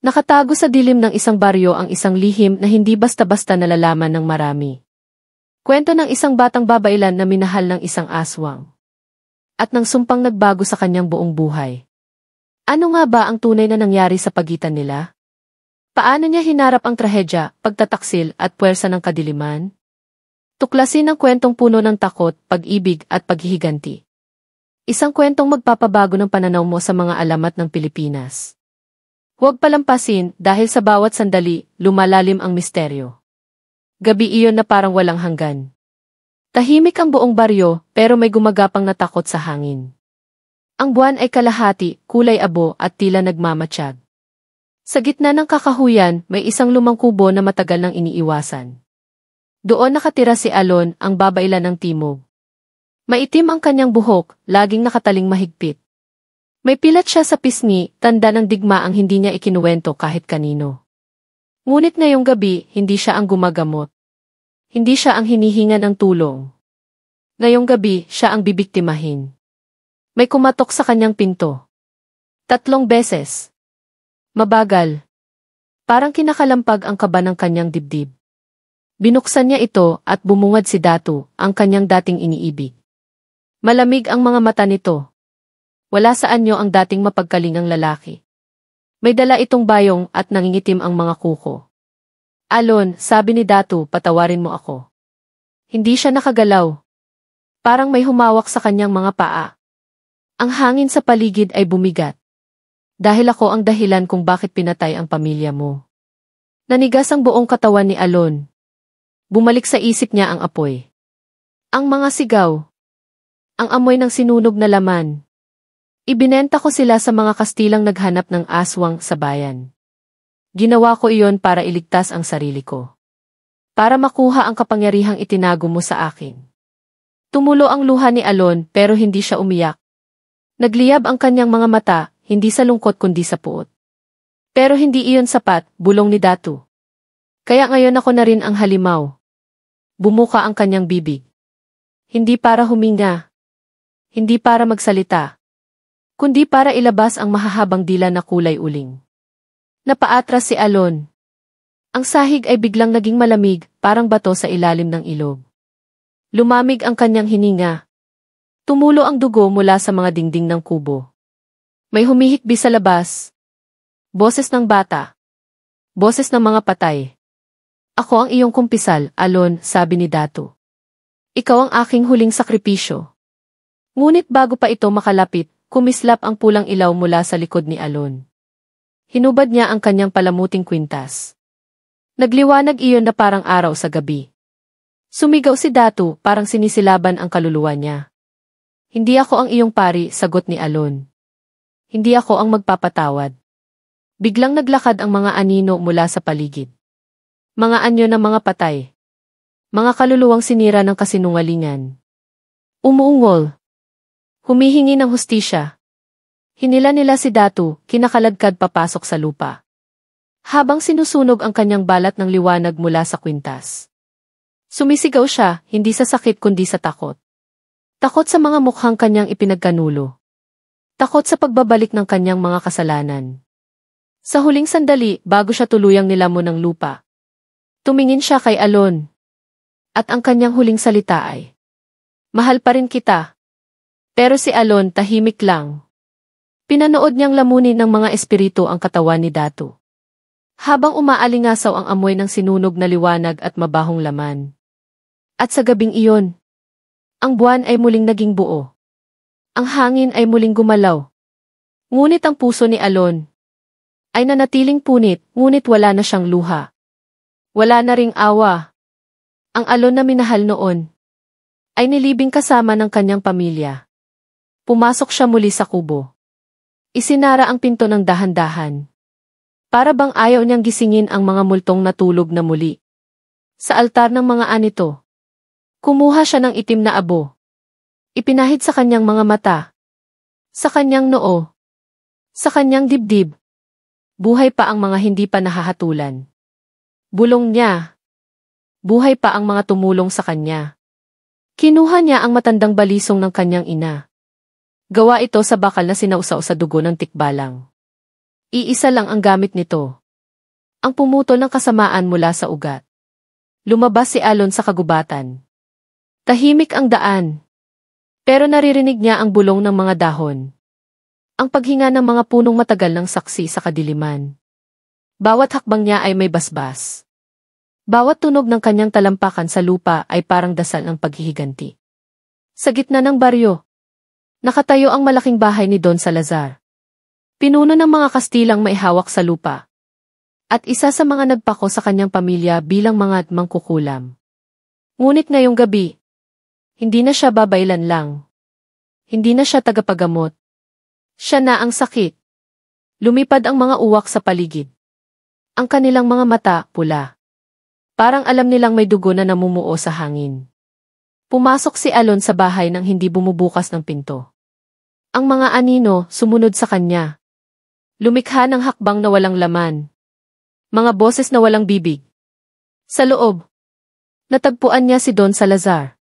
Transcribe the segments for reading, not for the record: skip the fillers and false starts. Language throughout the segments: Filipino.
Nakatago sa dilim ng isang baryo ang isang lihim na hindi basta-basta nalalaman ng marami. Kwento ng isang batang babailan na minahal ng isang aswang. At nang sumpang nagbago sa kanyang buong buhay. Ano nga ba ang tunay na nangyari sa pagitan nila? Paano niya hinarap ang trahedya, pagtataksil at puwersa ng kadiliman? Tuklasin ang kwentong puno ng takot, pag-ibig at paghihiganti. Isang kwentong magpapabago ng pananaw mo sa mga alamat ng Pilipinas. Huwag palampasin dahil sa bawat sandali, lumalalim ang misteryo. Gabi iyon na parang walang hanggan. Tahimik ang buong baryo pero may gumagapang na takot sa hangin. Ang buwan ay kalahati, kulay abo at tila nagmamatsyag. Sa gitna ng kakahuyan, may isang lumang kubo na matagal nang iniiwasan. Doon nakatira si Alon, ang babailan ng timog. Maitim ang kanyang buhok, laging nakataling mahigpit. May pilat siya sa pisngi, tanda ng digma ang hindi niya ikinuwento kahit kanino. Ngunit ngayong gabi, hindi siya ang gumagamot. Hindi siya ang hinihingan ng tulong. Ngayong gabi, siya ang bibiktimahin. May kumatok sa kanyang pinto. 3 beses. Mabagal. Parang kinakalampag ang kaba ng kanyang dibdib. Binuksan niya ito at bumungad si Datu, ang kanyang dating iniibig. Malamig ang mga mata nito. Wala sa anyo ang dating mapagkalingang lalaki. May dala itong bayong at nangingitim ang mga kuko. Alon, sabi ni Datu, patawarin mo ako. Hindi siya nakagalaw. Parang may humawak sa kanyang mga paa. Ang hangin sa paligid ay bumigat. Dahil ako ang dahilan kung bakit pinatay ang pamilya mo. Nanigas ang buong katawan ni Alon. Bumalik sa isip niya ang apoy. Ang mga sigaw. Ang amoy ng sinunog na laman. Ibinenta ko sila sa mga Kastilang naghanap ng aswang sa bayan. Ginawa ko iyon para iligtas ang sarili ko. Para makuha ang kapangyarihang itinago mo sa akin. Tumulo ang luha ni Alon pero hindi siya umiyak. Nagliyab ang kanyang mga mata, hindi sa lungkot kundi sa puot. Pero hindi iyon sapat, bulong ni Datu. Kaya ngayon ako na rin ang halimaw. Bumuka ang kanyang bibig. Hindi para huminga. Hindi para magsalita. Kundi para ilabas ang mahahabang dila na kulay uling. Napaatras si Alon. Ang sahig ay biglang naging malamig, parang bato sa ilalim ng ilog. Lumamig ang kanyang hininga. Tumulo ang dugo mula sa mga dingding ng kubo. May humihikbi sa labas. Boses ng bata. Boses ng mga patay. Ako ang iyong kumpisal, Alon, sabi ni Datu. Ikaw ang aking huling sakripisyo. Ngunit bago pa ito makalapit, kumislap ang pulang ilaw mula sa likod ni Alon. Hinubad niya ang kanyang palamuting kwintas. Nagliwanag iyon na parang araw sa gabi. Sumigaw si Datu, parang sinisilaban ang kaluluwa niya. Hindi ako ang iyong pari, sagot ni Alon. Hindi ako ang magpapatawad. Biglang naglakad ang mga anino mula sa paligid. Mga anyo ng mga patay. Mga kaluluwang sinira ng kasinungalingan. Umuungol. Humihingi ng hustisya. Hinila nila si Datu, kinakaladkad papasok sa lupa. Habang sinusunog ang kanyang balat ng liwanag mula sa kwintas. Sumisigaw siya, hindi sa sakit kundi sa takot. Takot sa mga mukhang kanyang ipinagkanulo. Takot sa pagbabalik ng kanyang mga kasalanan. Sa huling sandali, bago siya tuluyang nilamon ng lupa. Tumingin siya kay Alon. At ang kanyang huling salita ay, mahal pa rin kita. Pero si Alon tahimik lang. Pinanood niyang lamunin ng mga espiritu ang katawan ni Datu. Habang umaalingasaw ang amoy ng sinunog na liwanag at mabahong laman. At sa gabing iyon, ang buwan ay muling naging buo. Ang hangin ay muling gumalaw. Ngunit ang puso ni Alon ay nanatiling punit, ngunit wala na siyang luha. Wala na ring awa. Ang Alon na minahal noon ay nilibing kasama ng kanyang pamilya. Pumasok siya muli sa kubo. Isinara ang pinto ng dahan-dahan. Para bang ayaw niyang gisingin ang mga multong natulog na muli. Sa altar ng mga anito, kumuha siya ng itim na abo. Ipinahid sa kanyang mga mata. Sa kanyang noo. Sa kanyang dibdib. Buhay pa ang mga hindi pa nahahatulan. Bulong niya. Buhay pa ang mga tumulong sa kanya. Kinuha niya ang matandang balisong ng kanyang ina. Gawa ito sa bakal na sinausaw sa dugo ng tikbalang. Iisa lang ang gamit nito. Ang pumutol ng kasamaan mula sa ugat. Lumabas si Alon sa kagubatan. Tahimik ang daan. Pero naririnig niya ang bulong ng mga dahon. Ang paghinga ng mga punong matagal ng saksi sa kadiliman. Bawat hakbang niya ay may basbas. Bawat tunog ng kanyang talampakan sa lupa ay parang dasal ng paghihiganti. Sa gitna ng baryo, nakatayo ang malaking bahay ni Don Salazar. Pinuno ng mga Kastilang maihawak sa lupa. At isa sa mga nagpako sa kanyang pamilya bilang mga mangkukulam. Ngunit ngayong gabi, hindi na siya babaylan lang. Hindi na siya tagapagamot. Siya na ang sakit. Lumipad ang mga uwak sa paligid. Ang kanilang mga mata, pula. Parang alam nilang may dugo na namumuo sa hangin. Pumasok si Alon sa bahay nang hindi bumubukas ng pinto. Ang mga anino sumunod sa kanya. Lumikha ng hakbang na walang laman. Mga boses na walang bibig. Sa loob, natagpuan niya si Don Salazar.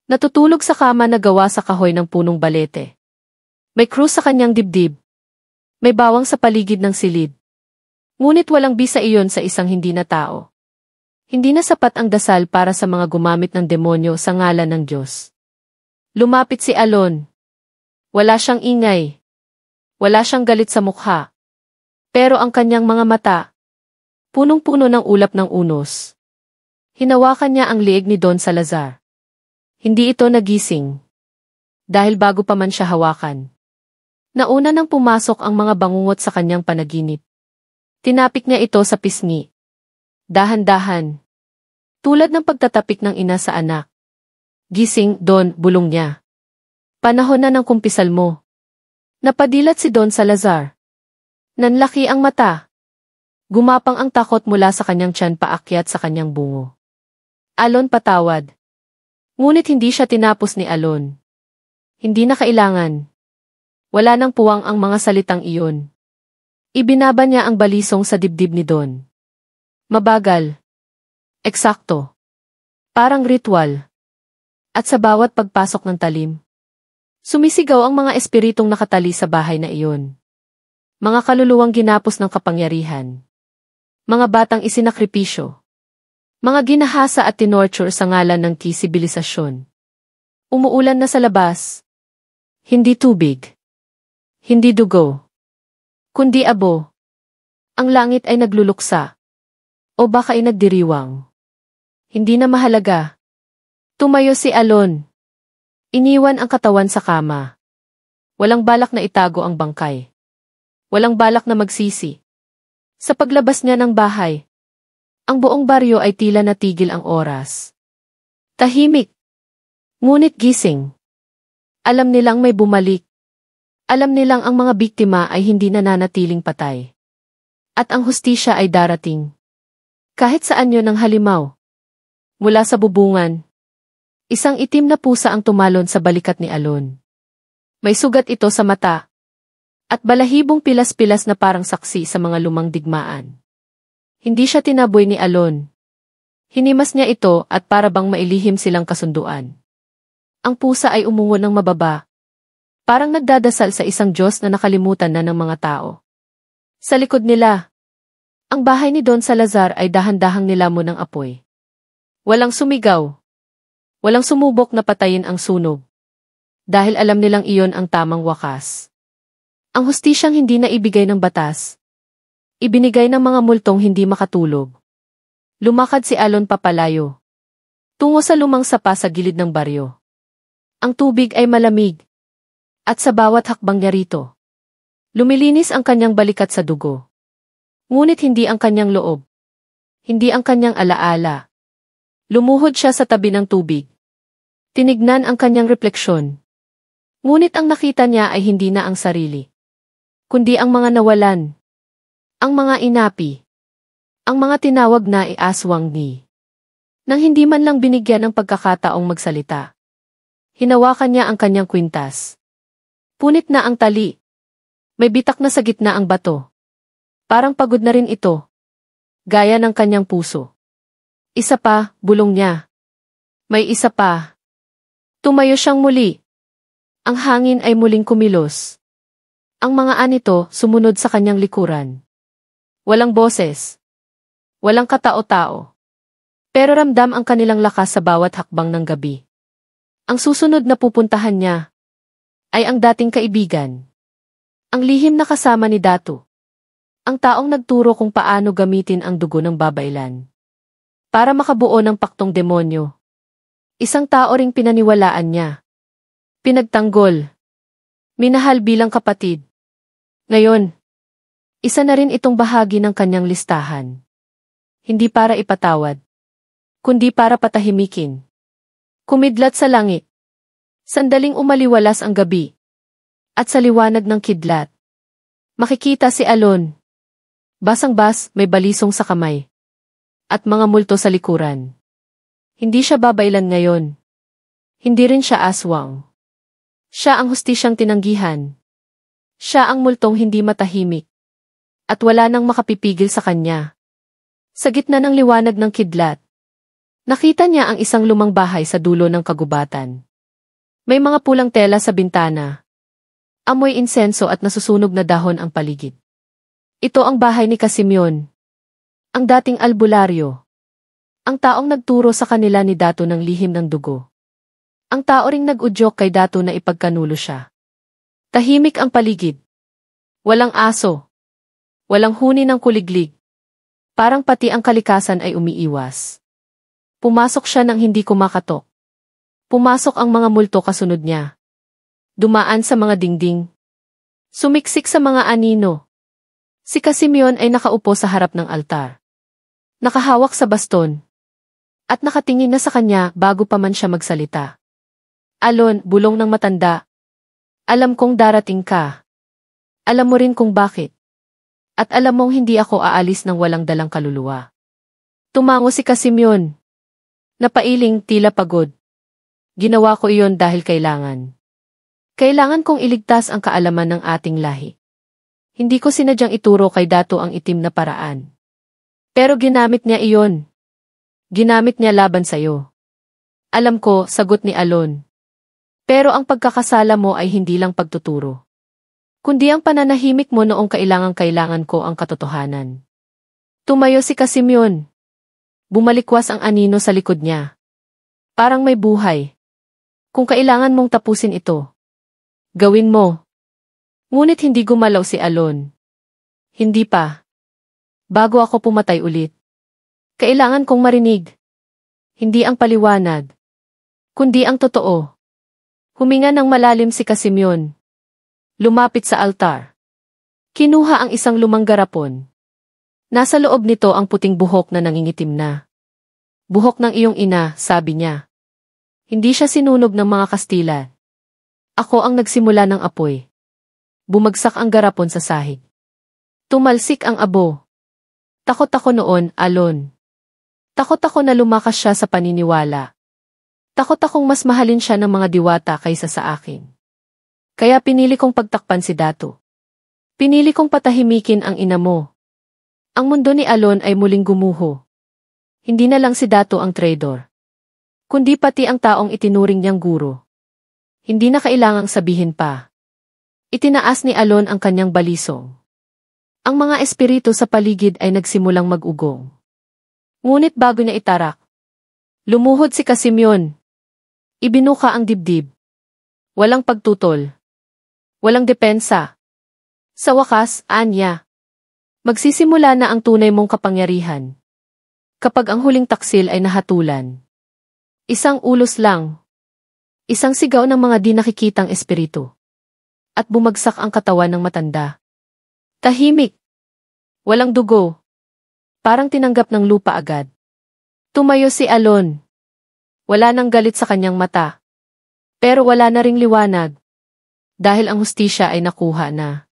Natutulog sa kama na gawa sa kahoy ng punong balete. May krus sa kanyang dibdib. May bawang sa paligid ng silid. Ngunit walang bisa iyon sa isang hindi na tao. Hindi na sapat ang dasal para sa mga gumamit ng demonyo sa ngalan ng Diyos. Lumapit si Alon. Wala siyang ingay. Wala siyang galit sa mukha. Pero ang kanyang mga mata, punong-puno ng ulap ng unos. Hinawakan niya ang liig ni Don Salazar. Hindi ito nagising. Dahil bago pa man siya hawakan. Nauna nang pumasok ang mga bangungot sa kanyang panaginip. Tinapik niya ito sa pisngi. Dahan-dahan. Tulad ng pagtatapik ng ina sa anak. Gising, Don, bulong niya. Panahon na ng kumpisal mo. Napadilat si Don Salazar. Nanlaki ang mata. Gumapang ang takot mula sa kanyang tiyan paakyat sa kanyang bungo. Alon patawad. Ngunit hindi siya tinapos ni Alon. Hindi na kailangan. Wala nang puwang ang mga salitang iyon. Ibinaba niya ang balisong sa dibdib ni Don. Mabagal. Eksakto. Parang ritual. At sa bawat pagpasok ng talim, sumisigaw ang mga espiritong nakatali sa bahay na iyon. Mga kaluluwang ginapos ng kapangyarihan. Mga batang isinakripisyo. Mga ginahasa at tinorture sa ngalan ng sibilisasyon. Umuulan na sa labas. Hindi tubig. Hindi dugo. Kundi abo. Ang langit ay nagluluksa. O baka ay nagdiriwang. Hindi na mahalaga. Tumayo si Alon. Iniwan ang katawan sa kama. Walang balak na itago ang bangkay. Walang balak na magsisi. Sa paglabas niya ng bahay, ang buong baryo ay tila natigil ang oras. Tahimik. Ngunit gising. Alam nilang may bumalik. Alam nilang ang mga biktima ay hindi nananatiling patay. At ang hustisya ay darating. Kahit saan yon ang halimaw. Mula sa bubungan, isang itim na pusa ang tumalon sa balikat ni Alon. May sugat ito sa mata. At balahibong pilas-pilas na parang saksi sa mga lumang digmaan. Hindi siya tinaboy ni Alon. Hinimas niya ito at para bang mailihim silang kasunduan. Ang pusa ay umungon ng mababa. Parang nagdadasal sa isang Diyos na nakalimutan na ng mga tao. Sa likod nila, ang bahay ni Don Salazar ay dahan-dahang nilamon ng apoy. Walang sumigaw. Walang sumubok na patayin ang sunog. Dahil alam nilang iyon ang tamang wakas. Ang hustisyang hindi na ibigay ng batas. Ibinigay ng mga multong hindi makatulog. Lumakad si Alon papalayo. Tungo sa lumang sapa sa gilid ng baryo. Ang tubig ay malamig. At sa bawat hakbang niya rito, lumilinis ang kanyang balikat sa dugo. Ngunit hindi ang kanyang loob. Hindi ang kanyang alaala. Lumuhod siya sa tabi ng tubig. Tinignan ang kanyang refleksyon. Ngunit ang nakita niya ay hindi na ang sarili. Kundi ang mga nawalan. Ang mga inapi. Ang mga tinawag na iaswang ni. Nang hindi man lang binigyan ng pagkakataong magsalita. Hinawakan niya ang kanyang kwintas. Punit na ang tali. May bitak na sa gitna ang bato. Parang pagod na rin ito. Gaya ng kanyang puso. Isa pa, bulong niya. May isa pa. Tumayo siyang muli. Ang hangin ay muling kumilos. Ang mga anito sumunod sa kanyang likuran. Walang boses. Walang katao-tao. Pero ramdam ang kanilang lakas sa bawat hakbang ng gabi. Ang susunod na pupuntahan niya ay ang dating kaibigan. Ang lihim na kasama ni Datu. Ang taong nagturo kung paano gamitin ang dugo ng babaylan para makabuo ng paktong demonyo. Isang tao ring pinaniwalaan niya. Pinagtanggol. Minahal bilang kapatid. Ngayon, isa na rin itong bahagi ng kanyang listahan. Hindi para ipatawad, kundi para patahimikin. Kumidlat sa langit. Sandaling umaliwalas ang gabi. At sa liwanag ng kidlat, makikita si Alon. Basang-bas, may balisong sa kamay. At mga multo sa likuran. Hindi siya babaylan ngayon. Hindi rin siya aswang. Siya ang hustisyang tinanggihan. Siya ang multong hindi matahimik. At wala nang makapipigil sa kanya. Sa gitna ng liwanag ng kidlat, nakita niya ang isang lumang bahay sa dulo ng kagubatan. May mga pulang tela sa bintana. Amoy insenso at nasusunog na dahon ang paligid. Ito ang bahay ni Casimyon. Ang dating albularyo. Ang taong nagturo sa kanila ni Datu ng lihim ng dugo. Ang tao ring nag-udyok kay Datu na ipagkanulo siya. Tahimik ang paligid. Walang aso. Walang huni ng kuliglig. Parang pati ang kalikasan ay umiiwas. Pumasok siya nang hindi kumakatok. Pumasok ang mga multo kasunod niya. Dumaan sa mga dingding. Sumiksik sa mga anino. Si Casimyon ay nakaupo sa harap ng altar. Nakahawak sa baston. At nakatingin na sa kanya bago pa man siya magsalita. Alon, bulong ng matanda. Alam kong darating ka. Alam mo rin kung bakit. At alam mong hindi ako aalis ng walang dalang kaluluwa. Tumango si Casimyon. Napailing, tila pagod. Ginawa ko iyon dahil kailangan. Kailangan kong iligtas ang kaalaman ng ating lahi. Hindi ko sinadyang ituro kay Datu ang itim na paraan. Pero ginamit niya iyon. Ginamit niya laban sa'yo. Alam ko, sagot ni Alon. Pero ang pagkakasala mo ay hindi lang pagtuturo. Kundi ang pananahimik mo noong kailangan ko ang katotohanan. Tumayo si Casimyon. Bumalikwas ang anino sa likod niya. Parang may buhay. Kung kailangan mong tapusin ito, gawin mo. Ngunit hindi gumalaw si Alon. Hindi pa. Bago ako pumatay ulit. Kailangan kong marinig. Hindi ang paliwanag, kundi ang totoo. Huminga ng malalim si Casimyon. Lumapit sa altar. Kinuha ang isang lumang garapon. Nasa loob nito ang puting buhok na nangingitim na. Buhok ng iyong ina, sabi niya. Hindi siya sinunog ng mga Kastila. Ako ang nagsimula ng apoy. Bumagsak ang garapon sa sahig. Tumalsik ang abo. Takot ako noon, Alon. Takot ako na lumakas siya sa paniniwala. Takot akong mas mahalin siya ng mga diwata kaysa sa akin. Kaya pinili kong pagtakpan si Datu. Pinili kong patahimikin ang ina mo. Ang mundo ni Alon ay muling gumuho. Hindi na lang si Datu ang traidor, kundi pati ang taong itinuring niyang guro. Hindi na kailangang sabihin pa. Itinaas ni Alon ang kanyang balisong. Ang mga espiritu sa paligid ay nagsimulang mag-ugong. Ngunit bago niya itarak, lumuhod si Casimyon. Ibinuka ang dibdib. Walang pagtutol. Walang depensa. Sa wakas, anya, magsisimula na ang tunay mong kapangyarihan. Kapag ang huling taksil ay nahatulan. Isang ulos lang. Isang sigaw ng mga di nakikitang espiritu. At bumagsak ang katawan ng matanda. Tahimik. Walang dugo. Parang tinanggap ng lupa agad. Tumayo si Alon. Wala nang galit sa kanyang mata. Pero wala na ring liwanag. Dahil ang hustisya ay nakuha na.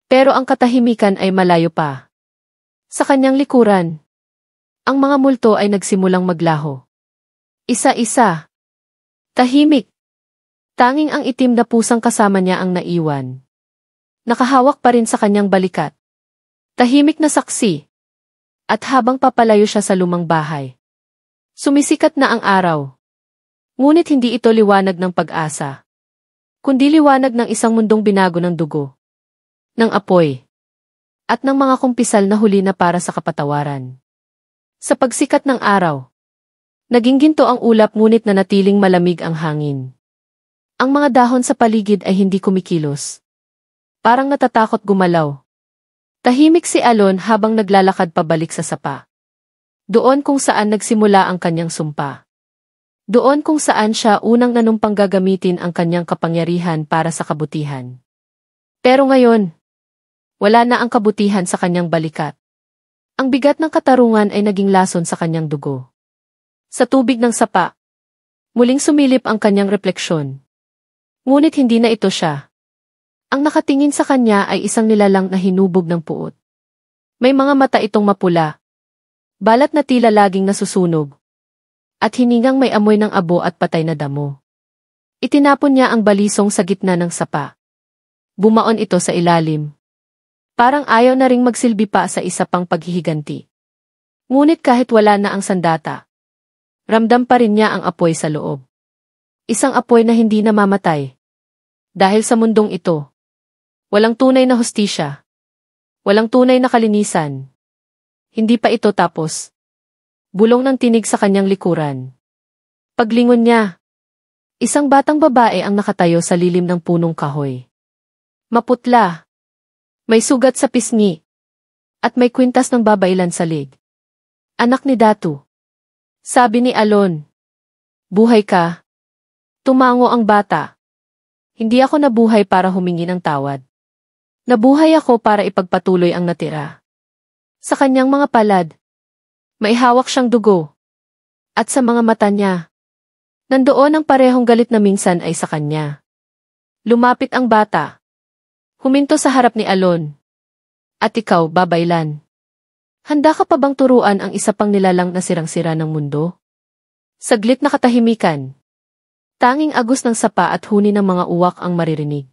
Pero ang katahimikan ay malayo pa. Sa kanyang likuran, ang mga multo ay nagsimulang maglaho. Isa-isa. Tahimik. Tanging ang itim na pusang kasama niya ang naiwan. Nakahawak pa rin sa kanyang balikat. Tahimik na saksi. At habang papalayo siya sa lumang bahay, sumisikat na ang araw. Ngunit hindi ito liwanag ng pag-asa, kundi liwanag ng isang mundong binago ng dugo. ng apoy, at ng mga kumpisal na huli na para sa kapatawaran. Sa pagsikat ng araw, naging ginto ang ulap ngunit nanatiling malamig ang hangin. Ang mga dahon sa paligid ay hindi kumikilos. Parang natatakot gumalaw. Tahimik si Alon habang naglalakad pabalik sa sapa. Doon kung saan nagsimula ang kanyang sumpa. Doon kung saan siya unang nanumpang gagamitin ang kanyang kapangyarihan para sa kabutihan. Pero ngayon, wala na ang kabutihan sa kanyang balikat. Ang bigat ng katarungan ay naging lason sa kanyang dugo. Sa tubig ng sapa, muling sumilip ang kanyang refleksyon. Ngunit hindi na ito siya. Ang nakatingin sa kanya ay isang nilalang na hinubog ng puot. May mga mata itong mapula, balat na tila laging nasusunog, at hiningang may amoy ng abo at patay na damo. Itinapon niya ang balisong sa gitna ng sapa. Bumaon ito sa ilalim. Parang ayaw na ring magsilbi pa sa isa pang paghihiganti. Ngunit kahit wala na ang sandata, ramdam pa rin niya ang apoy sa loob. Isang apoy na hindi namamatay. Dahil sa mundong ito, walang tunay na hustisya. Walang tunay na kalinisan. Hindi pa ito tapos. Bulong ng tinig sa kanyang likuran. Paglingon niya, isang batang babae ang nakatayo sa lilim ng punong kahoy. Maputla. May sugat sa pisngi. At may kwintas ng babailan sa lig. Anak ni Datu. Sabi ni Alon. Buhay ka. Tumango ang bata. Hindi ako nabuhay para humingi ng tawad. Nabuhay ako para ipagpatuloy ang natira. Sa kanyang mga palad, may hawak siyang dugo. At sa mga mata niya, nandoon ang parehong galit na minsan ay sa kanya. Lumapit ang bata. Huminto sa harap ni Alon. At ikaw, babailan. Handa ka pa bang turuan ang isa pang nilalang na sirang-sira ng mundo? Saglit na katahimikan. Tanging agos ng sapa at huni ng mga uwak ang maririnig.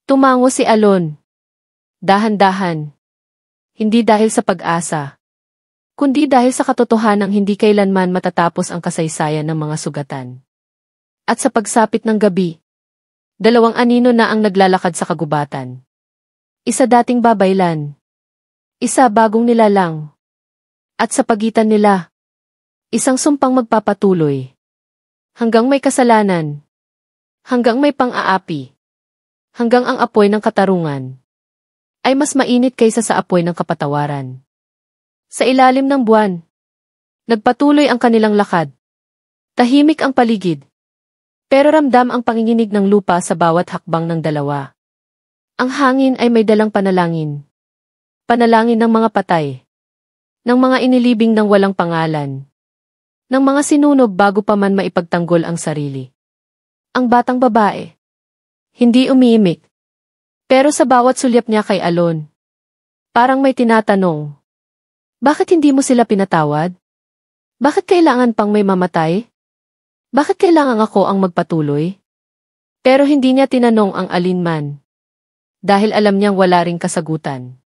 Tumango si Alon. Dahan-dahan. Hindi dahil sa pag-asa, kundi dahil sa katotohanang hindi kailanman matatapos ang kasaysayan ng mga sugatan. At sa pagsapit ng gabi, dalawang anino na ang naglalakad sa kagubatan. Isa dating babailan. Isa bagong nilalang. At sa pagitan nila, isang sumpang magpapatuloy. Hanggang may kasalanan. Hanggang may pang-aapi. Hanggang ang apoy ng katarungan ay mas mainit kaysa sa apoy ng kapatawaran. Sa ilalim ng buwan, nagpatuloy ang kanilang lakad. Tahimik ang paligid. Pero ramdam ang panginginig ng lupa sa bawat hakbang ng dalawa. Ang hangin ay may dalang panalangin. Panalangin ng mga patay. Ng mga inilibing ng walang pangalan. Ng mga sinunog bago pa man maipagtanggol ang sarili. Ang batang babae. Hindi umiimik. Pero sa bawat sulyap niya kay Alon, parang may tinatanong. Bakit hindi mo sila pinatawad? Bakit kailangan pang may mamatay? Bakit kailangan ako ang magpatuloy? Pero hindi niya tinanong ang alinman. Dahil alam niyang wala ring kasagutan.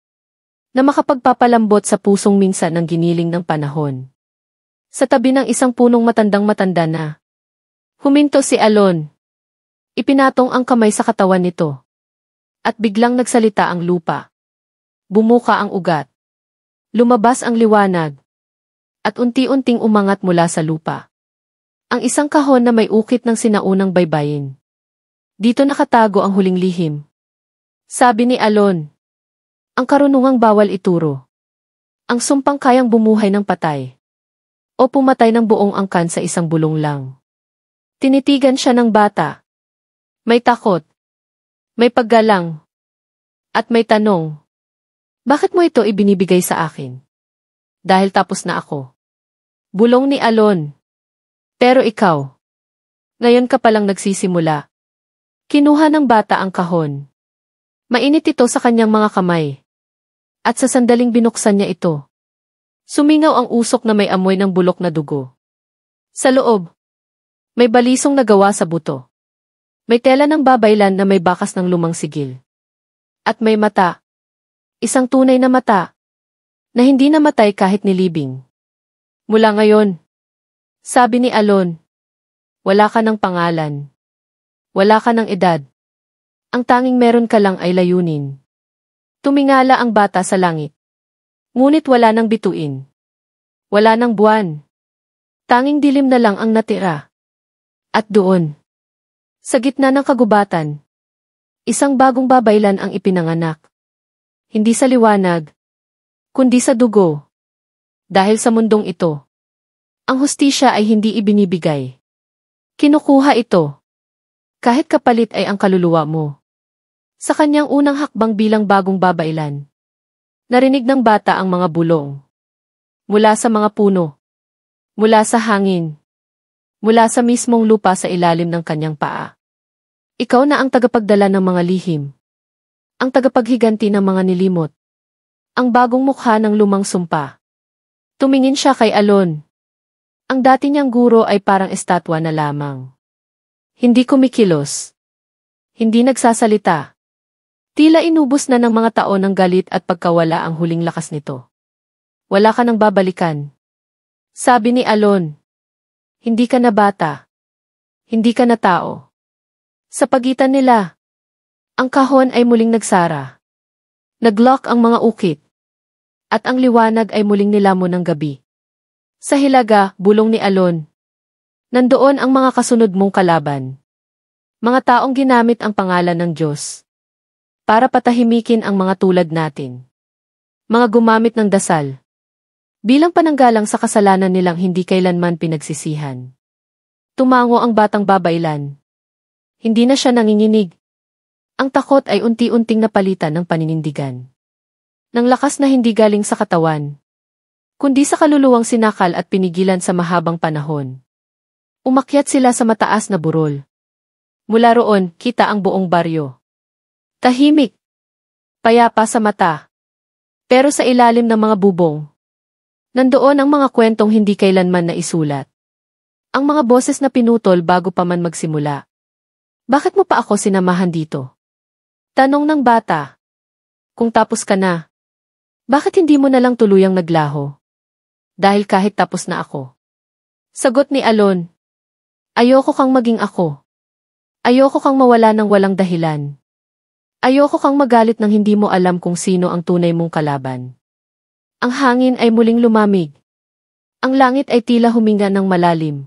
Na makapagpapalambot sa pusong minsan ng giniling ng panahon. Sa tabi ng isang punong matandang-matanda na. Huminto si Alon. Ipinatong ang kamay sa katawan nito. At biglang nagsalita ang lupa. Bumuka ang ugat. Lumabas ang liwanag. At unti-unting umangat mula sa lupa. Ang isang kahon na may ukit ng sinaunang baybayin. Dito nakatago ang huling lihim. Sabi ni Alon. Ang karunungang bawal ituro. Ang sumpang kayang bumuhay ng patay. O pumatay ng buong angkan sa isang bulong lang. Tinitigan siya ng bata. May takot. May paggalang. At may tanong. Bakit mo ito ibinibigay sa akin? Dahil tapos na ako. Bulong ni Alon. Pero ikaw, ngayon ka palang nagsisimula. Kinuha ng bata ang kahon. Mainit ito sa kanyang mga kamay. At sa sandaling binuksan niya ito, sumingaw ang usok na may amoy ng bulok na dugo. Sa loob, may balisong nagawa sa buto. May tela ng babailan na may bakas ng lumang sigil. At may mata. Isang tunay na mata. Na hindi namatay kahit nilibing. Mula ngayon, sabi ni Alon, wala ka ng pangalan. Wala ka ng edad. Ang tanging meron ka lang ay layunin. Tumingala ang bata sa langit. Ngunit wala nang bituin. Wala nang buwan. Tanging dilim na lang ang natira. At doon, sa gitna ng kagubatan, isang bagong babaylan ang ipinanganak. Hindi sa liwanag, kundi sa dugo. Dahil sa mundong ito, ang hustisya ay hindi ibinibigay. Kinukuha ito. Kahit kapalit ay ang kaluluwa mo. Sa kanyang unang hakbang bilang bagong babaylan, narinig ng bata ang mga bulong. Mula sa mga puno. Mula sa hangin. Mula sa mismong lupa sa ilalim ng kanyang paa. Ikaw na ang tagapagdala ng mga lihim. Ang tagapaghiganti ng mga nilimot. Ang bagong mukha ng lumang sumpa. Tumingin siya kay Alon. Ang dati niyang guro ay parang estatwa na lamang. Hindi kumikilos. Hindi nagsasalita. Tila inubos na ng mga taon ng galit at pagkawala ang huling lakas nito. Wala ka nang babalikan. Sabi ni Alon. Hindi ka na bata. Hindi ka na tao. Sa pagitan nila, ang kahon ay muling nagsara. Naglock ang mga ukit. At ang liwanag ay muling nilamon ng gabi. Sa hilaga, bulong ni Alon. Nandoon ang mga kasunod mong kalaban. Mga taong ginamit ang pangalan ng Diyos. Para patahimikin ang mga tulad natin. Mga gumamit ng dasal. Bilang pananggalang sa kasalanan nilang hindi kailanman pinagsisihan. Tumango ang batang babaylan. Hindi na siya nanginginig. Ang takot ay unti-unting napalitan ng paninindigan. Ng lakas na hindi galing sa katawan, kundi sa kaluluwang sinakal at pinigilan sa mahabang panahon. Umakyat sila sa mataas na burol. Mula roon, kita ang buong baryo. Tahimik. Payapa sa mata. Pero sa ilalim ng mga bubong, nandoon ang mga kwentong hindi kailanman naisulat. Ang mga boses na pinutol bago pa man magsimula. Bakit mo pa ako sinamahan dito? Tanong ng bata. Kung tapos ka na, bakit hindi mo na lang tuluyang naglaho? Dahil kahit tapos na ako. Sagot ni Alon. Ayoko kang maging ako. Ayoko kang mawala ng walang dahilan. Ayoko kang magalit nang hindi mo alam kung sino ang tunay mong kalaban. Ang hangin ay muling lumamig. Ang langit ay tila huminga ng malalim.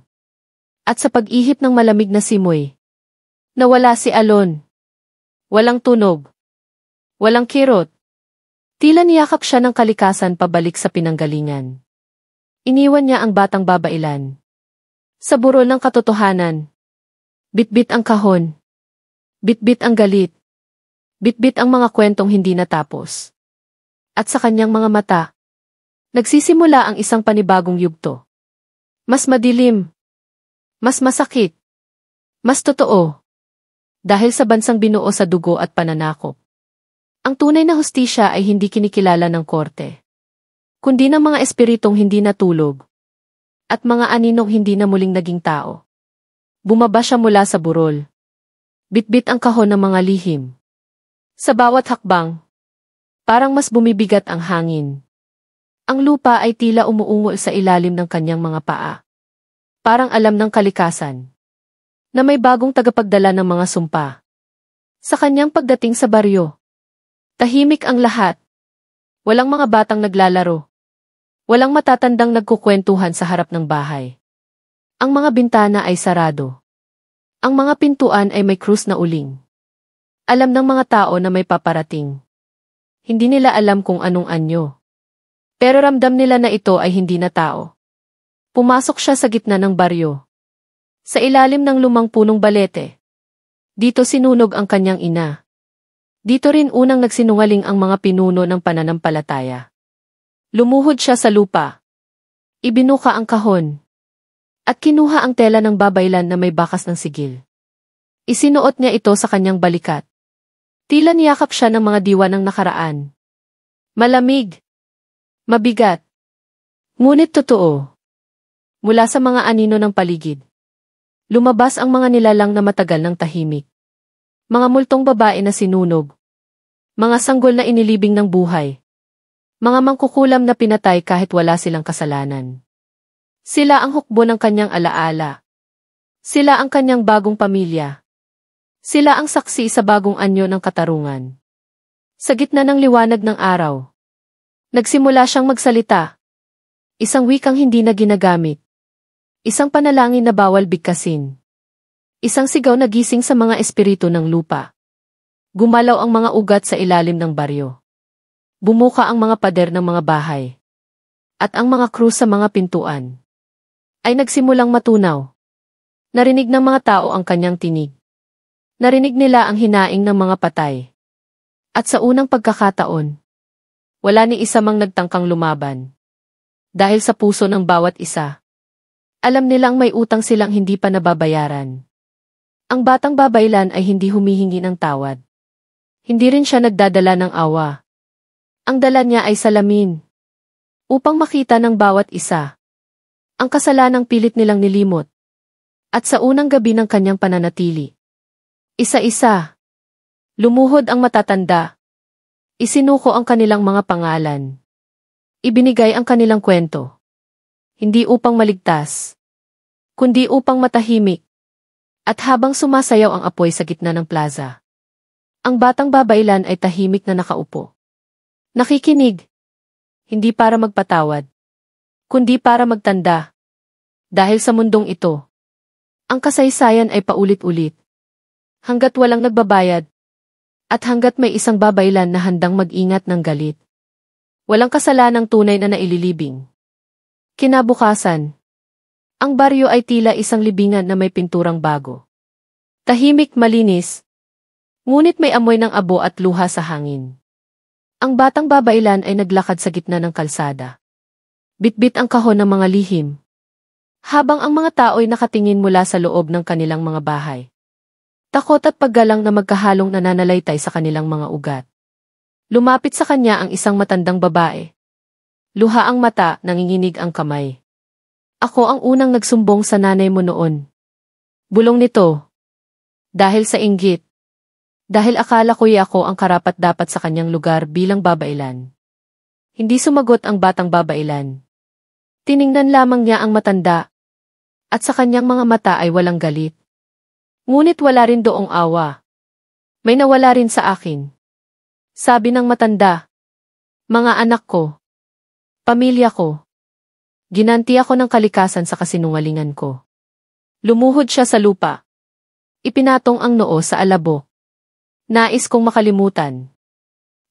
At sa pag-ihip ng malamig na simoy, nawala si Alon. Walang tunog. Walang kirot. Tila niyakap siya ng kalikasan pabalik sa pinanggalingan. Iniwan niya ang batang babailan. Sa burol ng katotohanan. Bitbit ang kahon. Bitbit ang galit. Bitbit ang mga kwentong hindi natapos. At sa kanyang mga mata, nagsisimula ang isang panibagong yugto. Mas madilim. Mas masakit. Mas totoo. Dahil sa bansang binuo sa dugo at pananakop. Ang tunay na hustisya ay hindi kinikilala ng korte. Kundi ng mga espiritong hindi natulog. At mga aninong hindi na muling naging tao. Bumaba siya mula sa burol. Bitbit ang kahon ng mga lihim. Sa bawat hakbang, parang mas bumibigat ang hangin. Ang lupa ay tila umuungol sa ilalim ng kanyang mga paa. Parang alam ng kalikasan. Na may bagong tagapagdala ng mga sumpa. Sa kanyang pagdating sa baryo. Tahimik ang lahat. Walang mga batang naglalaro. Walang matatandang nagkukwentuhan sa harap ng bahay. Ang mga bintana ay sarado. Ang mga pintuan ay may krus na uling. Alam ng mga tao na may paparating. Hindi nila alam kung anong anyo. Pero ramdam nila na ito ay hindi na tao. Pumasok siya sa gitna ng baryo. Sa ilalim ng lumang punong balete. Dito sinunog ang kanyang ina. Dito rin unang nagsinungaling ang mga pinuno ng pananampalataya. Lumuhod siya sa lupa. Ibinuka ang kahon. At kinuha ang tela ng babaylan na may bakas ng sigil. Isinuot niya ito sa kanyang balikat. Tila niyakap siya ng mga diwa ng nakaraan. Malamig. Mabigat. Ngunit totoo. Mula sa mga anino ng paligid. Lumabas ang mga nilalang na matagal ng tahimik. Mga multong babae na sinunog. Mga sanggol na inilibing ng buhay. Mga mangkukulam na pinatay kahit wala silang kasalanan. Sila ang hukbo ng kanyang alaala. Sila ang kanyang bagong pamilya. Sila ang saksi sa bagong anyo ng katarungan. Sa gitna ng liwanag ng araw, nagsimula siyang magsalita. Isang wikang hindi na ginagamit. Isang panalangin na bawal bigkasin. Isang sigaw na gising sa mga espiritu ng lupa. Gumalaw ang mga ugat sa ilalim ng baryo. Bumuka ang mga pader ng mga bahay. At ang mga krus sa mga pintuan ay nagsimulang matunaw. Narinig ng mga tao ang kanyang tinig. Narinig nila ang hinaing ng mga patay. At sa unang pagkakataon, wala ni isa mang nagtangkang lumaban. Dahil sa puso ng bawat isa, alam nilang may utang silang hindi pa nababayaran. Ang batang babaylan ay hindi humihingi ng tawad. Hindi rin siya nagdadala ng awa. Ang dala niya ay salamin. Upang makita ng bawat isa ang kasalanang pilit nilang nilimot. At sa unang gabi ng kanyang pananatili, isa-isa, lumuhod ang matatanda. Isinuko ang kanilang mga pangalan. Ibinigay ang kanilang kwento. Hindi upang maligtas, kundi upang matahimik. At habang sumasayaw ang apoy sa gitna ng plaza, ang batang babaylan ay tahimik na nakaupo. Nakikinig. Hindi para magpatawad, kundi para magtanda. Dahil sa mundong ito, ang kasaysayan ay paulit-ulit. Hanggat walang nagbabayad, at hanggat may isang babaylan na handang mag-ingat ng galit, walang kasalanang tunay na naililibing. Kinabukasan, ang baryo ay tila isang libingan na may pinturang bago. Tahimik, malinis, ngunit may amoy ng abo at luha sa hangin. Ang batang babaylan ay naglakad sa gitna ng kalsada. Bitbit ang kahon ng mga lihim. Habang ang mga tao'y nakatingin mula sa loob ng kanilang mga bahay. Takot at paggalang na magkahalong nananalaytay sa kanilang mga ugat. Lumapit sa kanya ang isang matandang babae. Luha ang mata, nanginginig ang kamay. Ako ang unang nagsumbong sa nanay mo noon. Bulong nito. Dahil sa inggit. Dahil akala ko'y ako ang karapat-dapat sa kanyang lugar bilang babaylan. Hindi sumagot ang batang babaylan. Tiningnan lamang niya ang matanda. At sa kanyang mga mata ay walang galit. Ngunit wala rin doong awa. May nawala rin sa akin. Sabi ng matanda. Mga anak ko. Pamilya ko. Ginanti ako ng kalikasan sa kasinungalingan ko. Lumuhod siya sa lupa. Ipinatong ang noo sa alabok. Nais kong makalimutan.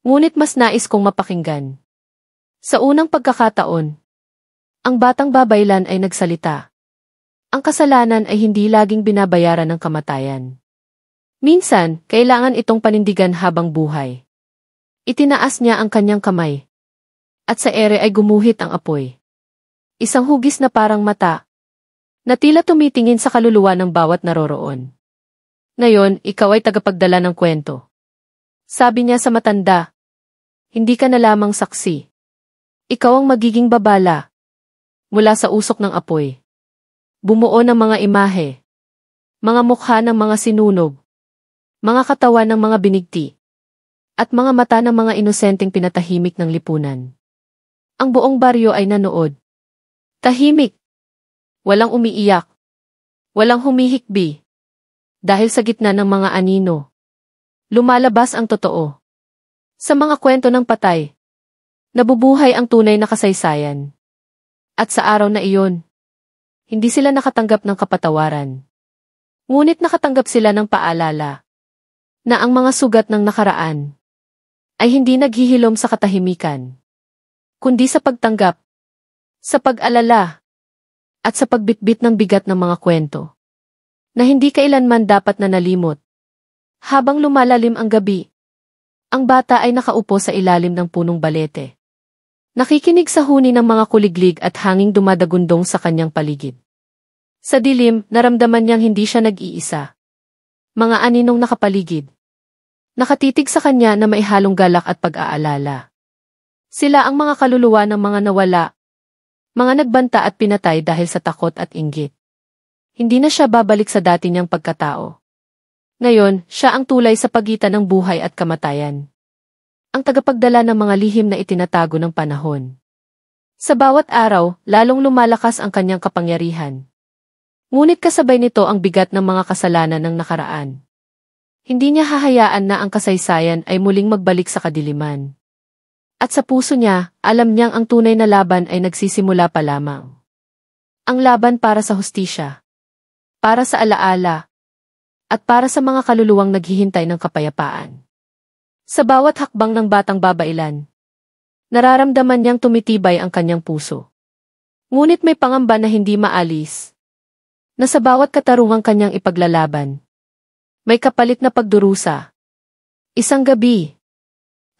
Ngunit mas nais kong mapakinggan. Sa unang pagkakataon, ang batang babaylan ay nagsalita. Ang kasalanan ay hindi laging binabayaran ng kamatayan. Minsan, kailangan itong panindigan habang buhay. Itinaas niya ang kanyang kamay. At sa ere ay gumuhit ang apoy. Isang hugis na parang mata, na tila tumitingin sa kaluluwa ng bawat naroroon. Ngayon, ikaw ay tagapagdala ng kwento. Sabi niya sa matanda, hindi ka na lamang saksi. Ikaw ang magiging babala. Mula sa usok ng apoy. Bumuo ng mga imahe. Mga mukha ng mga sinunog. Mga katawan ng mga binigti. At mga mata ng mga inosenteng pinatahimik ng lipunan. Ang buong baryo ay nanood. Tahimik. Walang umiiyak. Walang humihikbi. Dahil sa gitna ng mga anino, lumalabas ang totoo. Sa mga kwento ng patay, nabubuhay ang tunay na kasaysayan. At sa araw na iyon, hindi sila nakatanggap ng kapatawaran. Ngunit nakatanggap sila ng paalala na ang mga sugat ng nakaraan ay hindi naghihilom sa katahimikan, kundi sa pagtanggap, sa pag-alala, at sa pagbitbit ng bigat ng mga kwento, na hindi kailanman dapat na nalimot. Habang lumalalim ang gabi, ang bata ay nakaupo sa ilalim ng punong balete. Nakikinig sa huni ng mga kuliglig at hanging dumadagundong sa kanyang paligid. Sa dilim, naramdaman niyang hindi siya nag-iisa. Mga aninong nakapaligid. Nakatitig sa kanya na may halong galak at pag-aalala. Sila ang mga kaluluwa ng mga nawala, mga nagbanta at pinatay dahil sa takot at inggit. Hindi na siya babalik sa dati niyang pagkatao. Ngayon, siya ang tulay sa pagitan ng buhay at kamatayan. Ang tagapagdala ng mga lihim na itinatago ng panahon. Sa bawat araw, lalong lumalakas ang kanyang kapangyarihan. Ngunit kasabay nito ang bigat ng mga kasalanan ng nakaraan. Hindi niya hahayaan na ang kasaysayan ay muling magbalik sa kadiliman. At sa puso niya, alam niyang ang tunay na laban ay nagsisimula pa lamang. Ang laban para sa hustisya, para sa alaala, at para sa mga kaluluwang naghihintay ng kapayapaan. Sa bawat hakbang ng batang babailan, nararamdaman niyang tumitibay ang kanyang puso. Ngunit may pangamba na hindi maalis, na sa bawat katarungang kanyang ipaglalaban, may kapalit na pagdurusa. Isang gabi,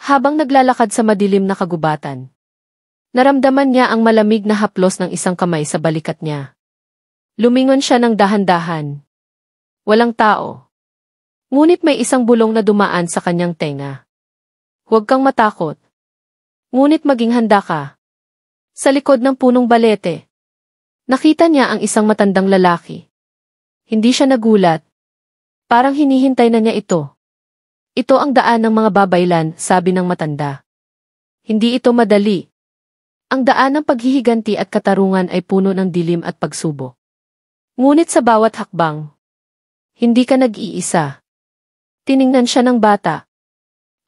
habang naglalakad sa madilim na kagubatan, naramdaman niya ang malamig na haplos ng isang kamay sa balikat niya. Lumingon siya ng dahan-dahan. Walang tao. Ngunit may isang bulong na dumaan sa kanyang tenga. Huwag kang matakot. Ngunit maging handa ka. Sa likod ng punong balete, nakita niya ang isang matandang lalaki. Hindi siya nagulat. Parang hinihintay na niya ito. Ito ang daan ng mga babaylan, sabi ng matanda. Hindi ito madali. Ang daan ng paghihiganti at katarungan ay puno ng dilim at pagsubok. Ngunit sa bawat hakbang, hindi ka nag-iisa. Tiningnan siya ng bata.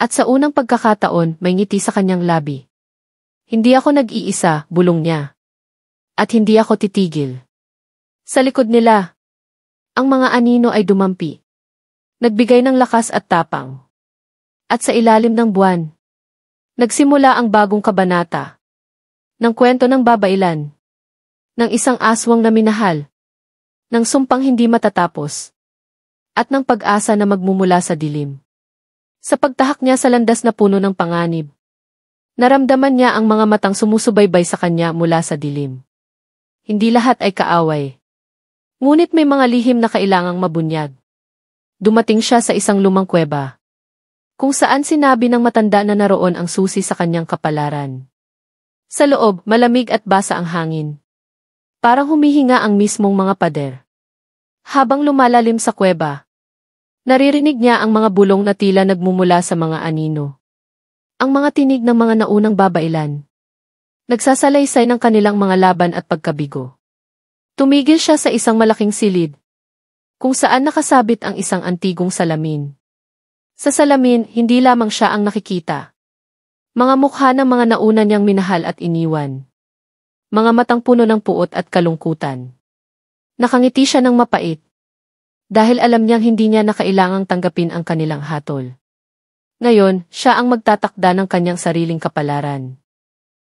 At sa unang pagkakataon, may ngiti sa kanyang labi. Hindi ako nag-iisa, bulong niya. At hindi ako titigil. Sa likod nila, ang mga anino ay dumampi. Nagbigay ng lakas at tapang. At sa ilalim ng buwan, nagsimula ang bagong kabanata ng kwento ng babailan, ng isang aswang na minahal, ng sumpang hindi matatapos, at ng pag-asa na magmumula sa dilim. Sa pagtahak niya sa landas na puno ng panganib, naramdaman niya ang mga matang sumusubaybay sa kanya mula sa dilim. Hindi lahat ay kaaway. Ngunit may mga lihim na kailangang mabunyag. Dumating siya sa isang lumang kuweba, kung saan sinabi ng matanda na naroon ang susi sa kanyang kapalaran. Sa loob, malamig at basa ang hangin. Parang humihinga ang mismong mga pader. Habang lumalalim sa kuweba, naririnig niya ang mga bulong na tila nagmumula sa mga anino. Ang mga tinig ng mga naunang babailan. Nagsasalaysay ng kanilang mga laban at pagkabigo. Tumigil siya sa isang malaking silid, kung saan nakasabit ang isang antigong salamin. Sa salamin, hindi lamang siya ang nakikita. Mga mukha ng mga nauna niyang minahal at iniwan. Mga matang puno ng puot at kalungkutan. Nakangiti siya ng mapait. Dahil alam niyang hindi niya na kailangang tanggapin ang kanilang hatol. Ngayon, siya ang magtatakda ng kanyang sariling kapalaran.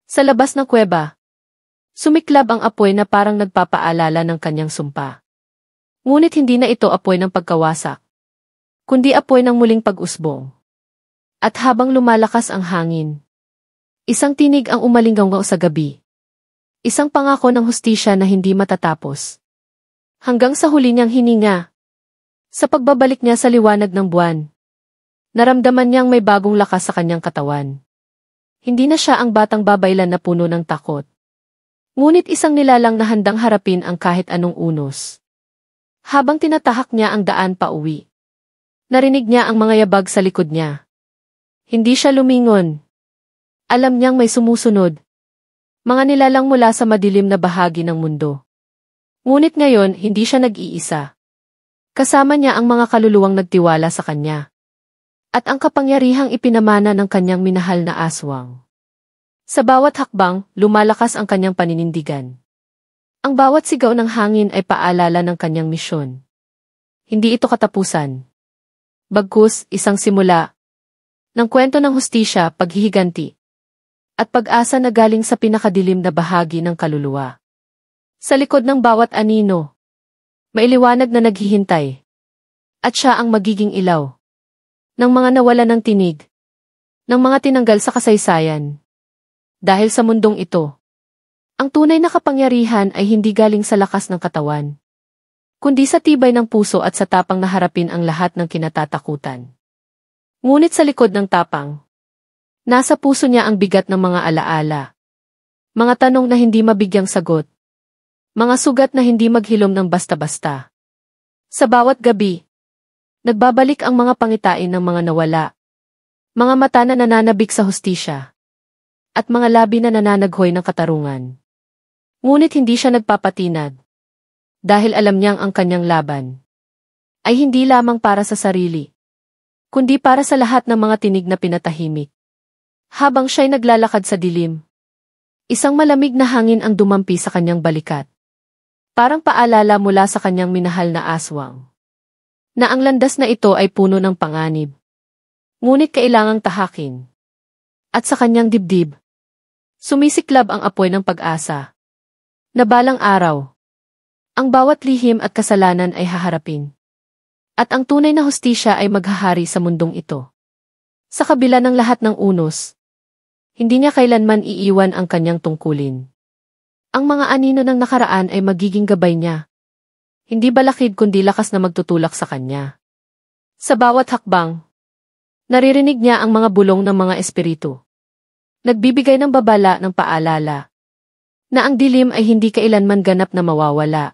Sa labas ng kuweba, sumiklab ang apoy na parang nagpapaalala ng kanyang sumpa. Ngunit hindi na ito apoy ng pagkawasak, kundi apoy ng muling pag-usbong. At habang lumalakas ang hangin, isang tinig ang umalinggaw sa gabi. Isang pangako ng hustisya na hindi matatapos. Hanggang sa huli niyang hininga. Sa pagbabalik niya sa liwanag ng buwan, naramdaman niyang may bagong lakas sa kanyang katawan. Hindi na siya ang batang babailan na puno ng takot. Ngunit isang nilalang na handang harapin ang kahit anong unos. Habang tinatahak niya ang daan pa uwi, narinig niya ang mga yabag sa likod niya. Hindi siya lumingon. Alam niyang may sumusunod. Mga nilalang mula sa madilim na bahagi ng mundo. Ngunit ngayon, hindi siya nag-iisa. Kasama niya ang mga kaluluwang nagtiwala sa kanya. At ang kapangyarihang ipinamana ng kanyang minahal na aswang. Sa bawat hakbang, lumalakas ang kanyang paninindigan. Ang bawat sigaw ng hangin ay paalala ng kanyang misyon. Hindi ito katapusan. Bagkus, isang simula ng kwento ng hustisya, paghihiganti, at pag-asa na galing sa pinakadilim na bahagi ng kaluluwa. Sa likod ng bawat anino, may liwanag na naghihintay. At siya ang magiging ilaw ng mga nawala ng tinig, ng mga tinanggal sa kasaysayan. Dahil sa mundong ito, ang tunay na kapangyarihan ay hindi galing sa lakas ng katawan, kundi sa tibay ng puso at sa tapang na harapin ang lahat ng kinatatakutan. Ngunit sa likod ng tapang, nasa puso niya ang bigat ng mga alaala, mga tanong na hindi mabigyang sagot, mga sugat na hindi maghilom ng basta-basta. Sa bawat gabi, nagbabalik ang mga pangitain ng mga nawala, mga mata na nananabik sa hustisya, at mga labi na nananaghoy ng katarungan. Ngunit hindi siya nagpapatinag, dahil alam niyang ang kanyang laban ay hindi lamang para sa sarili, kundi para sa lahat ng mga tinig na pinatahimik. Habang siya'y naglalakad sa dilim, isang malamig na hangin ang dumampi sa kanyang balikat. Parang paalala mula sa kanyang minahal na aswang, na ang landas na ito ay puno ng panganib. Ngunit kailangang tahakin. At sa kanyang dibdib, sumisiklab ang apoy ng pag-asa. Na balang araw, ang bawat lihim at kasalanan ay haharapin. At ang tunay na hustisya ay maghahari sa mundong ito. Sa kabila ng lahat ng unos, hindi niya kailanman iiwan ang kanyang tungkulin. Ang mga anino ng nakaraan ay magiging gabay niya. Hindi balakid kundi lakas na magtutulak sa kanya. Sa bawat hakbang, naririnig niya ang mga bulong ng mga espiritu. Nagbibigay ng babala ng paalala na ang dilim ay hindi kailanman ganap na mawawala.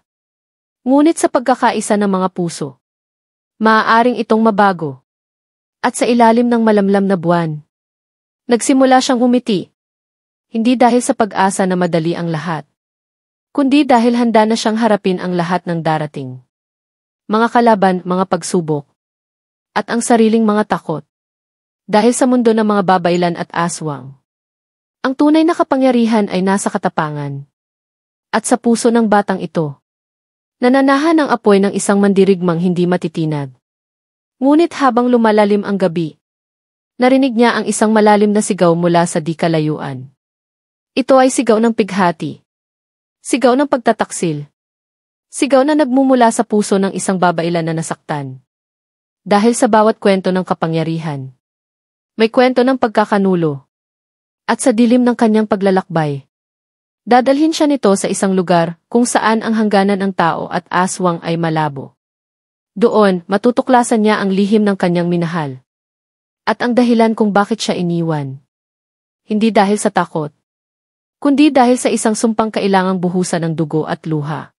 Ngunit sa pagkakaisa ng mga puso, maaaring itong mabago. At sa ilalim ng malamlam na buwan, nagsimula siyang umiti. Hindi dahil sa pag-asa na madali ang lahat, kundi dahil handa na siyang harapin ang lahat ng darating. Mga kalaban, mga pagsubok, at ang sariling mga takot. Dahil sa mundo ng mga babaylan at aswang, ang tunay na kapangyarihan ay nasa katapangan. At sa puso ng batang ito, nananahan ang apoy ng isang mandirigmang hindi matitinag. Ngunit habang lumalalim ang gabi, narinig niya ang isang malalim na sigaw mula sa di kalayuan. Ito ay sigaw ng pighati. Sigaw ng pagtataksil. Sigaw na nagmumula sa puso ng isang babailan na nasaktan. Dahil sa bawat kwento ng kapangyarihan, may kwento ng pagkakanulo. At sa dilim ng kanyang paglalakbay, dadalhin siya nito sa isang lugar kung saan ang hangganan ng tao at aswang ay malabo. Doon, matutuklasan niya ang lihim ng kanyang minahal. At ang dahilan kung bakit siya iniwan. Hindi dahil sa takot, kundi dahil sa isang sumpang kailangang buhusan ng dugo at luha.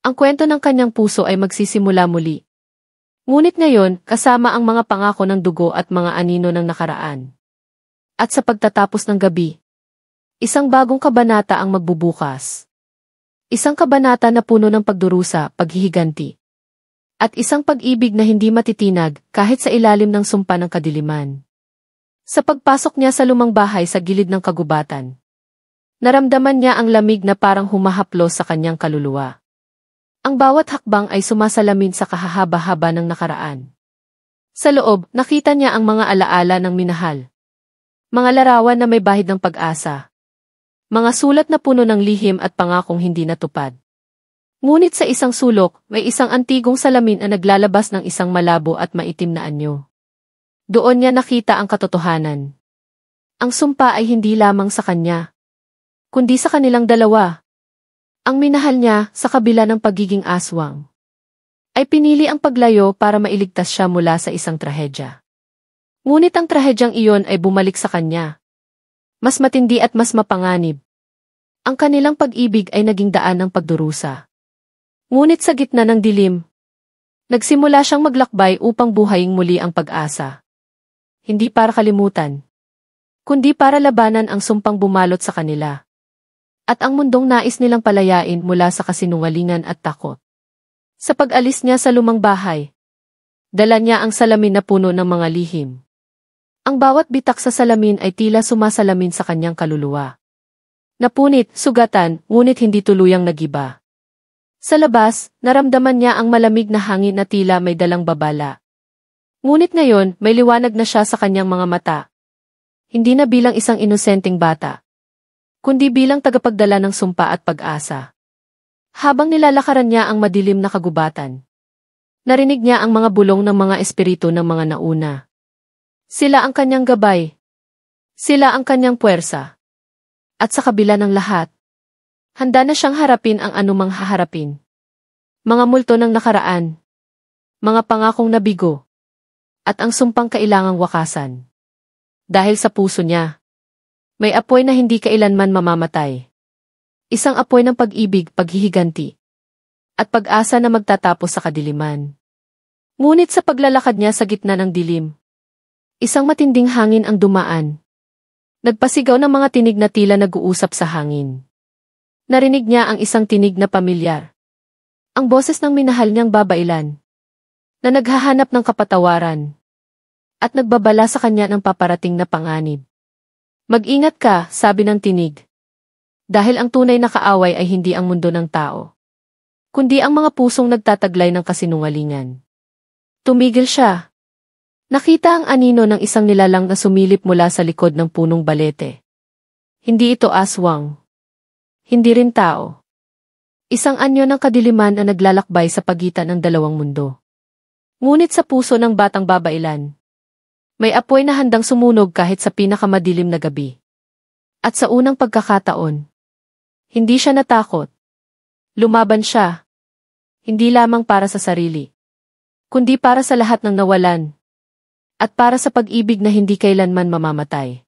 Ang kwento ng kanyang puso ay magsisimula muli. Ngunit ngayon, kasama ang mga pangako ng dugo at mga anino ng nakaraan. At sa pagtatapos ng gabi, isang bagong kabanata ang magbubukas. Isang kabanata na puno ng pagdurusa, paghihiganti. At isang pag-ibig na hindi matitinag kahit sa ilalim ng sumpa ng kadiliman. Sa pagpasok niya sa lumang bahay sa gilid ng kagubatan, naramdaman niya ang lamig na parang humahaplos sa kanyang kaluluwa. Ang bawat hakbang ay sumasalamin sa kahahaba-haba ng nakaraan. Sa loob, nakita niya ang mga alaala ng minahal. Mga larawan na may bahid ng pag-asa. Mga sulat na puno ng lihim at pangakong hindi natupad. Ngunit sa isang sulok, may isang antigong salamin na naglalabas ng isang malabo at maitim na anyo. Doon niya nakita ang katotohanan. Ang sumpa ay hindi lamang sa kanya, kundi sa kanilang dalawa. Ang minahal niya sa kabila ng pagiging aswang, ay pinili ang paglayo para mailigtas siya mula sa isang trahedya. Ngunit ang trahedyang iyon ay bumalik sa kanya. Mas matindi at mas mapanganib. Ang kanilang pag-ibig ay naging daan ng pagdurusa. Ngunit sa gitna ng dilim, nagsimula siyang maglakbay upang buhayin muli ang pag-asa. Hindi para kalimutan, kundi para labanan ang sumpang bumalot sa kanila. At ang mundong nais nilang palayain mula sa kasinungalingan at takot. Sa pag-alis niya sa lumang bahay, dala niya ang salamin na puno ng mga lihim. Ang bawat bitak sa salamin ay tila sumasalamin sa kanyang kaluluwa. Napunit, sugatan, ngunit hindi tuluyang nagiba. Sa labas, naramdaman niya ang malamig na hangin na tila may dalang babala. Ngunit ngayon, may liwanag na siya sa kanyang mga mata. Hindi na bilang isang inosenteng bata, kundi bilang tagapagdala ng sumpa at pag-asa. Habang nilalakaran niya ang madilim na kagubatan, narinig niya ang mga bulong ng mga espiritu ng mga nauna. Sila ang kanyang gabay. Sila ang kanyang puwersa. At sa kabila ng lahat, handa na siyang harapin ang anumang haharapin. Mga multo ng nakaraan, mga pangakong nabigo, at ang sumpang kailangang wakasan. Dahil sa puso niya, may apoy na hindi kailanman mamamatay. Isang apoy ng pag-ibig, paghihiganti, at pag-asa na magtatapos sa kadiliman. Ngunit sa paglalakad niya sa gitna ng dilim, isang matinding hangin ang dumaan. Nagpasigaw ng mga tinig na tila nag-uusap sa hangin. Narinig niya ang isang tinig na pamilyar. Ang boses ng minahal niyang babailan, na naghahanap ng kapatawaran. at nagbabala sa kanya ng paparating na panganib. Mag-ingat ka, sabi ng tinig. Dahil ang tunay na kaaway ay hindi ang mundo ng tao, kundi ang mga pusong nagtataglay ng kasinungalingan. Tumigil siya. Nakita ang anino ng isang nilalang na sumilip mula sa likod ng punong balete. Hindi ito aswang. Hindi rin tao. Isang anyo ng kadiliman na naglalakbay sa pagitan ng dalawang mundo. Ngunit sa puso ng batang babailan, may apoy na handang sumunog kahit sa pinakamadilim na gabi. At sa unang pagkakataon, hindi siya natakot. Lumaban siya. Hindi lamang para sa sarili, kundi para sa lahat ng nawalan. At para sa pag-ibig na hindi kailanman mamamatay.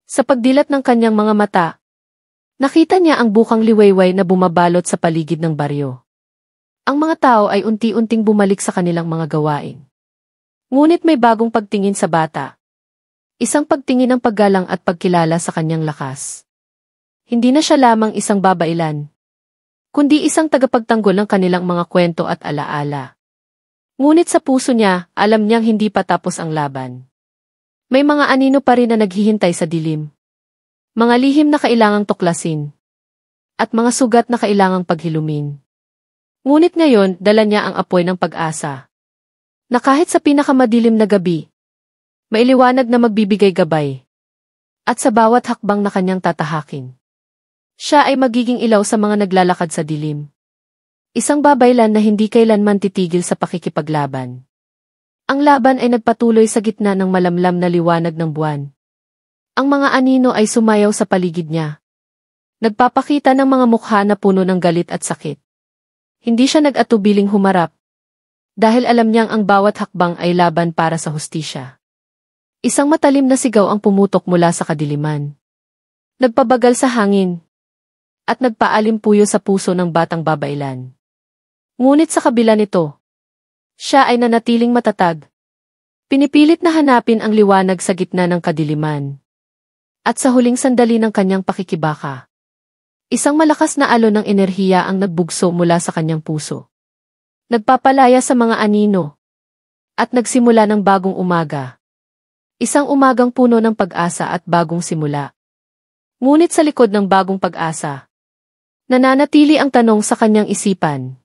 Sa pagdilat ng kanyang mga mata, nakita niya ang bukang liwayway na bumabalot sa paligid ng baryo. Ang mga tao ay unti-unting bumalik sa kanilang mga gawain. Ngunit may bagong pagtingin sa bata. Isang pagtingin ng paggalang at pagkilala sa kanyang lakas. Hindi na siya lamang isang babailan, kundi isang tagapagtanggol ng kanilang mga kwento at alaala. Ngunit sa puso niya, alam niyang hindi pa tapos ang laban. May mga anino pa rin na naghihintay sa dilim. Mga lihim na kailangang tuklasin. At mga sugat na kailangang paghilumin. Ngunit ngayon, dala niya ang apoy ng pag-asa. Na kahit sa pinakamadilim na gabi, may liwanag na magbibigay gabay. At sa bawat hakbang na kanyang tatahakin, siya ay magiging ilaw sa mga naglalakad sa dilim. Isang babailan na hindi kailanman titigil sa pakikipaglaban. Ang laban ay nagpatuloy sa gitna ng malamlam na liwanag ng buwan. Ang mga anino ay sumayaw sa paligid niya. Nagpapakita ng mga mukha na puno ng galit at sakit. Hindi siya nag-atubiling humarap. Dahil alam niyang ang bawat hakbang ay laban para sa hustisya. Isang matalim na sigaw ang pumutok mula sa kadiliman. Nagpabagal sa hangin. At nagpaalimpuyo sa puso ng batang babailan. Ngunit sa kabila nito, siya ay nanatiling matatag. Pinipilit na hanapin ang liwanag sa gitna ng kadiliman. At sa huling sandali ng kanyang pakikibaka, isang malakas na alon ng enerhiya ang nagbugso mula sa kanyang puso. Nagpapalaya sa mga anino. At nagsimula ng bagong umaga. Isang umagang puno ng pag-asa at bagong simula. Ngunit sa likod ng bagong pag-asa, nananatili ang tanong sa kanyang isipan.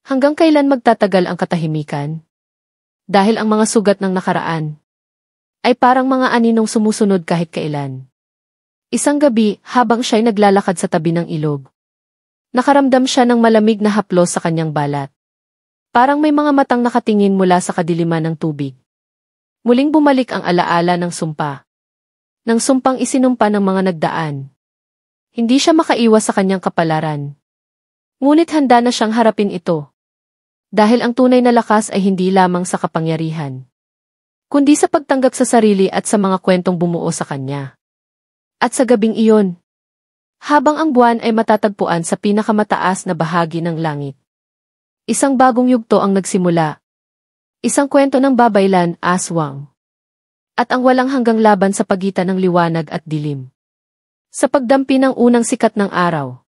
Hanggang kailan magtatagal ang katahimikan? Dahil ang mga sugat ng nakaraan ay parang mga aninong sumusunod kahit kailan. Isang gabi, habang siya'y naglalakad sa tabi ng ilog, nakaramdam siya ng malamig na haplos sa kanyang balat. Parang may mga matang nakatingin mula sa kadiliman ng tubig. Muling bumalik ang alaala ng sumpa. Ng sumpang isinumpa ng mga nagdaan. Hindi siya makaiwas sa kanyang kapalaran. Ngunit handa na siyang harapin ito. Dahil ang tunay na lakas ay hindi lamang sa kapangyarihan, kundi sa pagtanggap sa sarili at sa mga kwentong bumuo sa kanya. At sa gabing iyon, habang ang buwan ay matatagpuan sa pinakamataas na bahagi ng langit, isang bagong yugto ang nagsimula. Isang kwento ng babailan, aswang. At ang walang hanggang laban sa pagitan ng liwanag at dilim. Sa pagdampi ng unang sikat ng araw,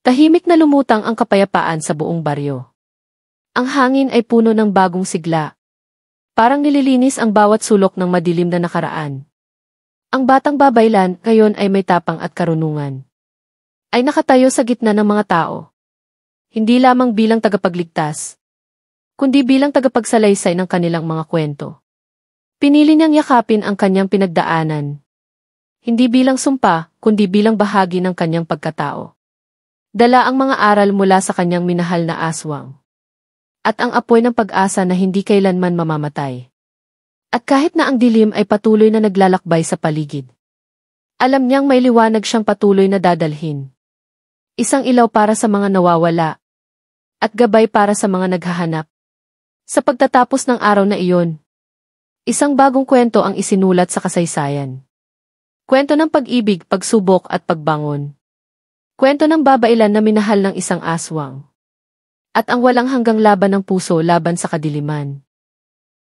tahimik na lumutang ang kapayapaan sa buong baryo. Ang hangin ay puno ng bagong sigla. Parang nililinis ang bawat sulok ng madilim na nakaraan. Ang batang babailan ngayon ay may tapang at karunungan. Ay nakatayo sa gitna ng mga tao. Hindi lamang bilang tagapagligtas, kundi bilang tagapagsalaysay ng kanilang mga kwento. Pinili niyang yakapin ang kanyang pinagdaanan. Hindi bilang sumpa, kundi bilang bahagi ng kanyang pagkatao. Dala ang mga aral mula sa kanyang minahal na aswang. At ang apoy ng pag-asa na hindi kailanman mamamatay. At kahit na ang dilim ay patuloy na naglalakbay sa paligid, alam niyang may liwanag siyang patuloy na dadalhin. Isang ilaw para sa mga nawawala. At gabay para sa mga naghahanap. Sa pagtatapos ng araw na iyon, isang bagong kwento ang isinulat sa kasaysayan. Kwento ng pag-ibig, pagsubok at pagbangon. Kwento ng babailan na minahal ng isang aswang. At ang walang hanggang laban ng puso laban sa kadiliman.